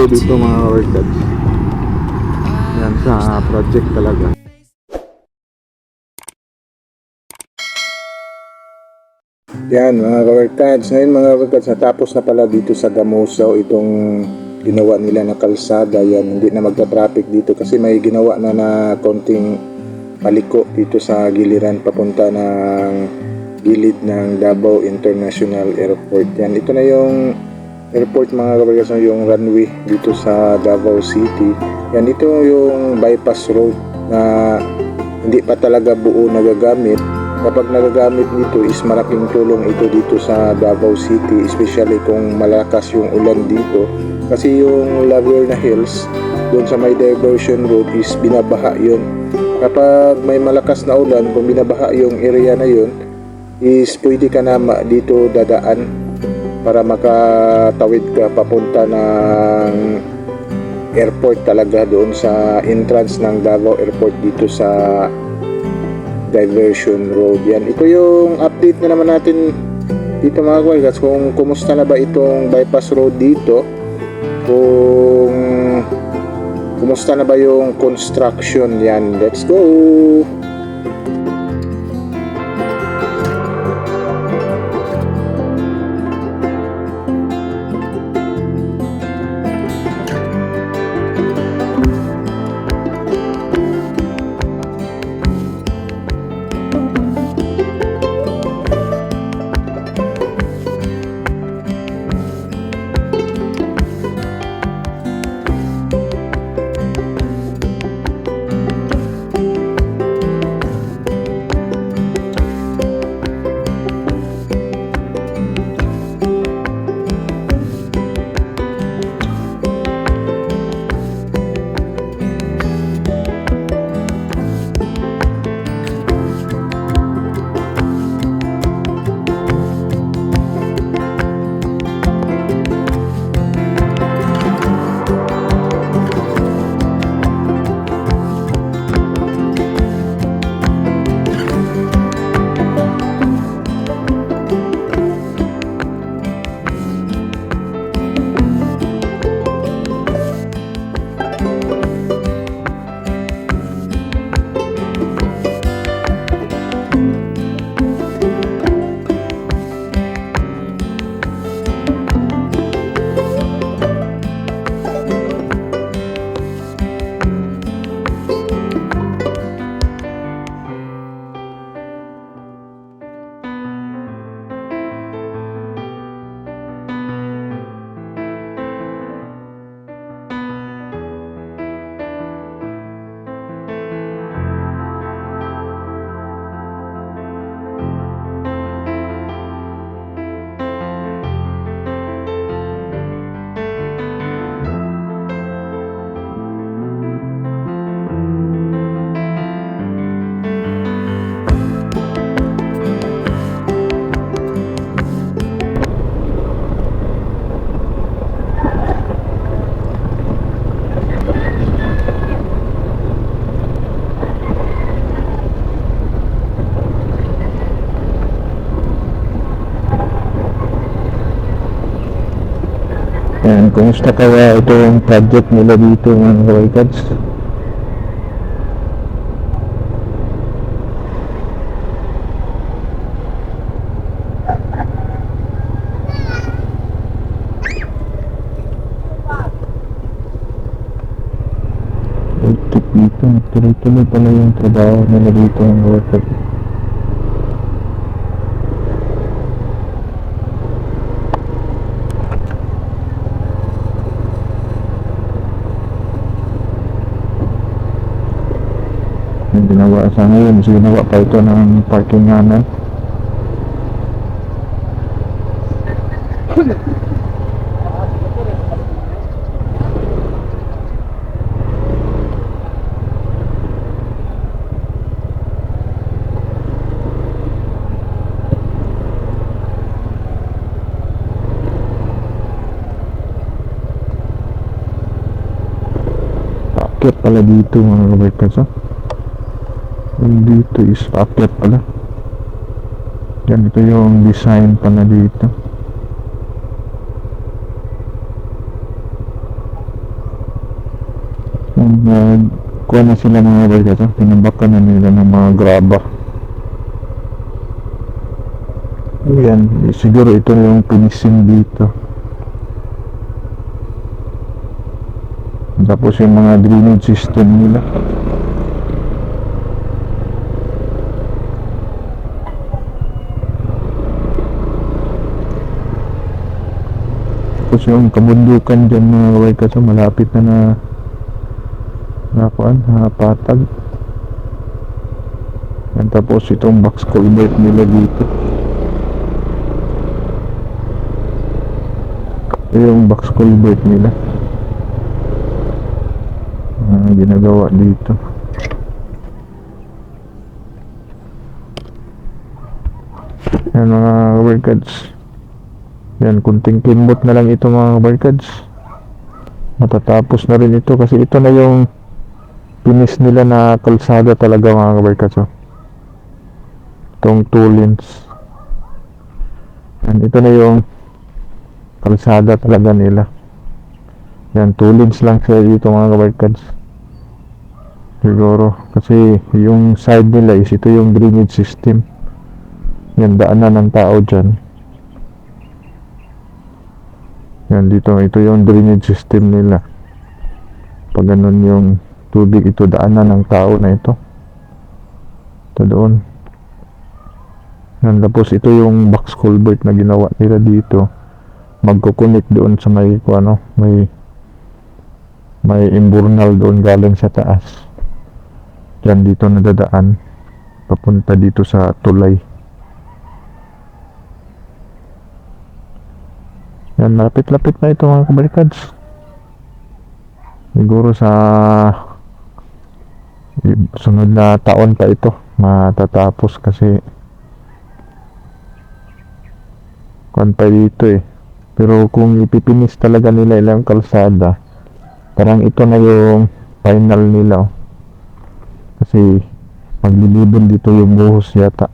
tayo dito mga workers. Yan sa project talaga. Yan mga ka-workers. Ngayon mga workers, natapos na pala dito sa Damusaw itong ginawa nila na kalsada. Yan, hindi na magka-traffic dito kasi may ginawa na konting paliko dito sa giliran papunta ng gilid ng Davao International Airport. Yan, ito na yung airport mga ka-workers, yung runway dito sa Davao City. Yan, ito yung bypass road na hindi pa talaga buo nagagamit. Kapag nagagamit nito is malaking tulong ito dito sa Davao City, especially kung malakas yung ulan dito. Kasi yung Laverna Hills, doon sa may diversion road is binabaha yun. Kapag may malakas na ulan, kung binabaha yung area na yun, is pwede ka na dito dadaan para makatawid ka papunta ng airport talaga doon sa entrance ng Davao Airport dito sa diversion road. Yan, ito yung update na naman natin dito mga ka-workers, kung kumusta na ba itong bypass road dito, kung kumusta na ba yung construction. Yan, let's go. Yan, kumusta kaya ito yung project nila dito mga ka-workers? Dito, tuloy-tuloy pala yung trabaho nila dito mga workers. Yung ginawa sa ngayon, ginawa pa ito ng parking namin. Paakyat pala dito mga ka-workers, ha? Dito is paakyat pala. Yan, ito yung design pala dito. Kuha na sila mga barkada, tinambakan na nila ng mga graba. Ayan, siguro ito na yung finishing dito. Tapos yung mga drainage system nila. Tapos yung kabundukan dyan mga barkada, malapit na kuan, patag. Yan, tapos itong box culvert nila dito. Ito yung box culvert nila. Ginagawa dito. Yan mga barkads. Yan, kunting kimbot na lang ito mga barkads. Matatapos na rin ito kasi ito na yung finish nila na kalsada talaga mga barkads. Itong 2 lanes. Yan, ito na yung kalsada talaga nila. Yan, 2 lanes lang siya dito mga barkads. Siguro kasi yung side nila is ito yung drainage system. Yan, daanan ng tao dyan. Yan, dito ito yung drainage system nila. Pag ganun yung tubig, ito daanan ng tao na ito. Ito doon. Yan, tapos ito yung box culvert na ginawa nila dito. Magkukunik doon sa may may imburnal doon galing sa taas. Yan, dito nadadaan papunta dito sa tulay. Yan, lapit-lapit na ito mga kabarkads. Siguro sa sunod na taon pa ito matatapos kasi kuan pa dito eh. Pero kung ipipinis talaga nila ilang kalsada, parang ito na yung final nila. Kasi maglilibon dito yung buhos yata.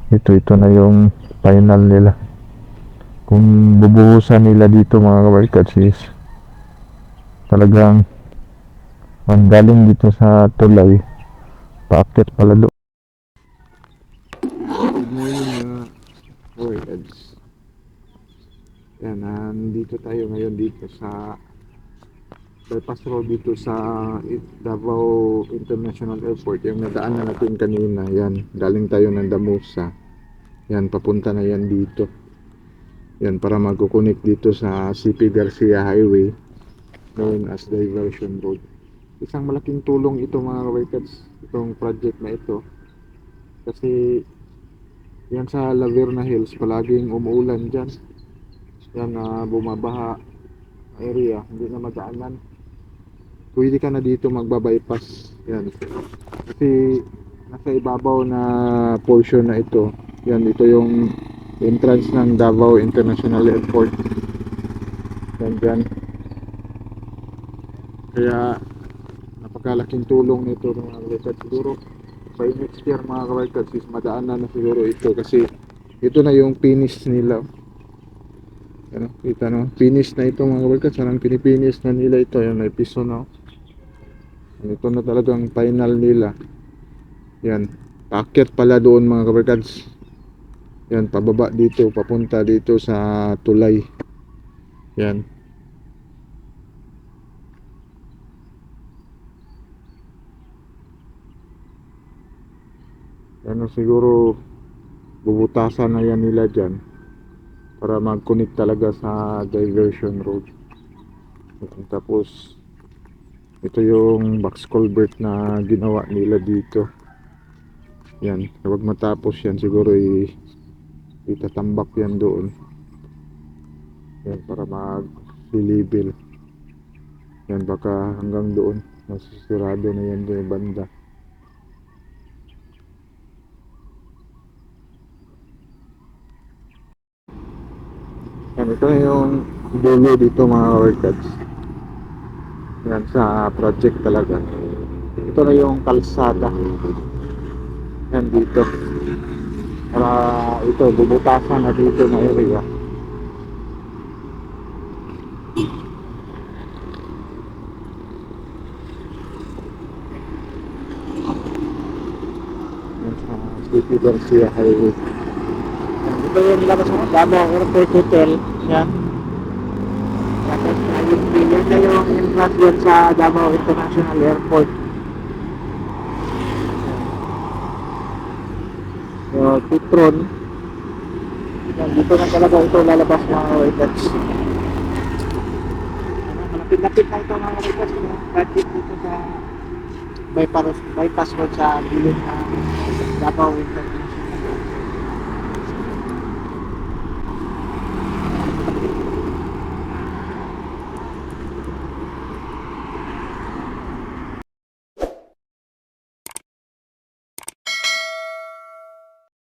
Ito na yung final nila. Kung bubuhusan nila dito mga kabarkads is talagang galing dito sa tulay paakyat pala doon. Good morning mga kabarkads. Yan, nandito tayo ngayon dito sa bypass road dito sa Davao International Airport. Yung nadaan na natin kanina, yan, galing tayo ng Damusa. Yan, papunta na yan dito. Yan, para magkukunik dito sa CP Garcia Highway known as Diversion Road. Isang malaking tulong ito mga kabarkads, itong project na ito. Kasi yan sa Laverna Hills, palaging umuulan dyan. Yan, bumabaha area, hindi na madaanan. Pwede ka na dito magbabypass. Yan. Kasi nasa ibabaw na portion na ito. Yan, ito yung entrance ng Davao International Airport. Yan dyan. Kaya napakalaking tulong nito mga kabarkads. Siguro by next year mga kabarkads is madaanan na siguro ito kasi ito na yung finish nila. Ano, kita no, finish na ito mga kabarkads. Parang pinipinish na nila ito. Yan, may piso na. Ito na talagang final nila. Yan, paakyat pala doon mga kabarkads. Yan, pababa dito, papunta dito sa tulay. Yan. Ano, siguro bubutasan na yan nila dyan para mag-connect talaga sa diversion road. Tapos ito yung box culvert na ginawa nila dito. Yan, kapag matapos yan siguro itatambak yan doon. Yan, para mag-deliver. Yan, baka hanggang doon masisirado na yan doon yung banda. Yan, ito yung dulo dito mga kabarkads. Yan, sa project talaga. Ito na yung kalsada. Yan dito. Para ito, bubutasan na dito na area. PP Garcia Highway. Ito yung labas mo, Davao Airport Hotel. Yan. Tapos yan na yung entrance dyan sa Davao International Airport. So, Petron. Yan, dito na talaga ito lalabas mga kawikats. Malapit-lapit na ito mga kawikats. Budget dito sa bypass road sa gilid ng Davao International